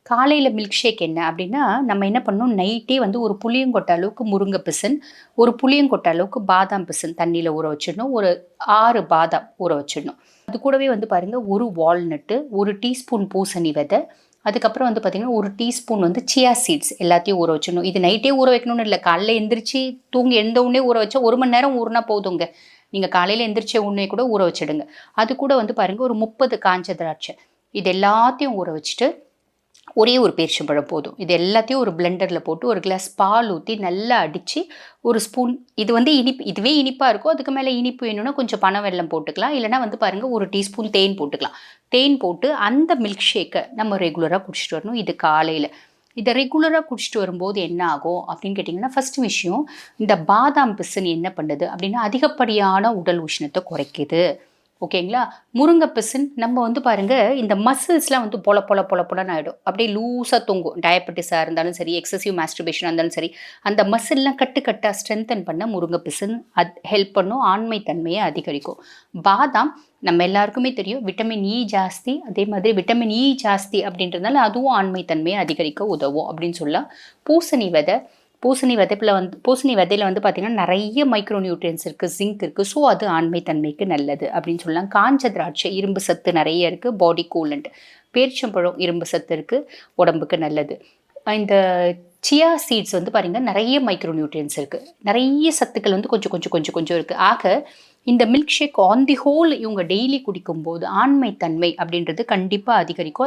காலையில் milk shake என்ன அப்படின்னா, நம்ம என்ன பண்ணணும், நைட்டே வந்து ஒரு புளியங்கொட்டை அளவுக்கு முருங்கை பிசின், ஒரு புளியங்கொட்டை அளவுக்கு பாதாம் பிசின் தண்ணியில் ஊற வச்சிடணும். ஒரு 6 பாதாம் ஊற வச்சிடணும். அது கூடவே வந்து பாருங்க, ஒரு வால்நட்டு, ஒரு டீஸ்பூன் பூசணி விதை, அதுக்கப்புறம் வந்து பார்த்தீங்கன்னா, ஒரு டீஸ்பூன் வந்து சியா சீட்ஸ் எல்லாத்தையும் ஊற வச்சிடணும். இது நைட்டே ஊற வைக்கணும்னு இல்லை, காலைல எந்திரிச்சு தூங்கி எழுந்த உடனே ஊற வச்சா 1 மணி நேரம் ஊறினா போதுங்க. நீங்கள் காலையில் எந்திரிச்ச உடனே கூட ஊற வச்சிடுங்க. அது கூட வந்து பாருங்க, ஒரு 30 காஞ்ச திராட்சை, இது எல்லாத்தையும் ஊற வச்சுட்டு ஒரே ஒரு பேரிச்சம்பழம் போதும். இது எல்லாத்தையும் ஒரு பிளெண்டரில் போட்டு ஒரு கிளாஸ் பால் ஊற்றி நல்லா அடித்து ஒரு ஸ்பூன், இது வந்து இனிப்பு, இதுவே இனிப்பாக இருக்கும். அதுக்கு மேலே இனிப்பு வேணும்னா கொஞ்சம் பனவெல்லம் போட்டுக்கலாம். இல்லைனா வந்து பாருங்கள், ஒரு டீஸ்பூன் தேன் போட்டுக்கலாம். தேன் போட்டு அந்த மில்க் ஷேக்கை நம்ம ரெகுலராக குடிச்சிட்டு வரணும். இது காலையில். இதை ரெகுலராக குடிச்சிட்டு வரும்போது என்ன ஆகும் அப்படின்னு கேட்டிங்கன்னா, ஃபஸ்ட்டு விஷயம், இந்த பாதாம் பிசின் என்ன பண்ணுது அப்படின்னா, அதிகப்படியான உடல் உஷ்ணத்தை குறைக்குது. ஓகேங்களா? முருங்கை பிசின் நம்ம வந்து பாருங்க, இந்த மசில்ஸ்லாம் வந்து பொல பொல பொல பொலன்னு ஆயிடும். அப்படியே லூஸா தொங்கும். டயபெட்டிஸா இருந்தாலும் சரி, எக்ஸசிவ் மாஸ்டர்பேஷனா இருந்தாலும் சரி, அந்த மசில்லாம் கட்டு கட்டா ஸ்ட்ரென்தன் பண்ண முருங்கை பிசின் ஹெல்ப் பண்ணும். ஆண்மை தன்மையை அதிகரிக்கும். பாதாம் நம்ம எல்லாருக்குமே தெரியும், விட்டமின் இ ஜாஸ்தி. அதே மாதிரி விட்டமின் இ ஜாஸ்தி அப்படின்றதுனால அதுவும் ஆண்மை தன்மையை அதிகரிக்க உதவும் அப்படின்னு சொல்லலாம். பூசணி விதை, பூசணி விதையில வந்து பார்த்தீங்கன்னா, நிறைய மைக்ரோ நியூட்ரியன்ஸ் இருக்குது, ஜிங்க் இருக்குது. ஸோ அது ஆண்மை தன்மைக்கு நல்லது அப்படின்னு சொல்லலாம். காஞ்ச திராட்சை இரும்பு சத்து நிறைய இருக்குது, பாடி கூலண்ட். பேரிச்சம்பழம் இரும்பு சத்து இருக்குது, உடம்புக்கு நல்லது. இந்த சியா சீட்ஸ் வந்து பாருங்க, நிறைய மைக்ரோ நியூட்ரியன்ஸ் இருக்குது, நிறைய சத்துக்கள் வந்து கொஞ்சம் கொஞ்சம் கொஞ்சம் கொஞ்சம் இருக்குது. ஆக இந்த milk shake on the whole இவங்க டெய்லி குடிக்கும்போது ஆண்மை தன்மை அப்படின்றது கண்டிப்பாக அதிகரிக்கும்.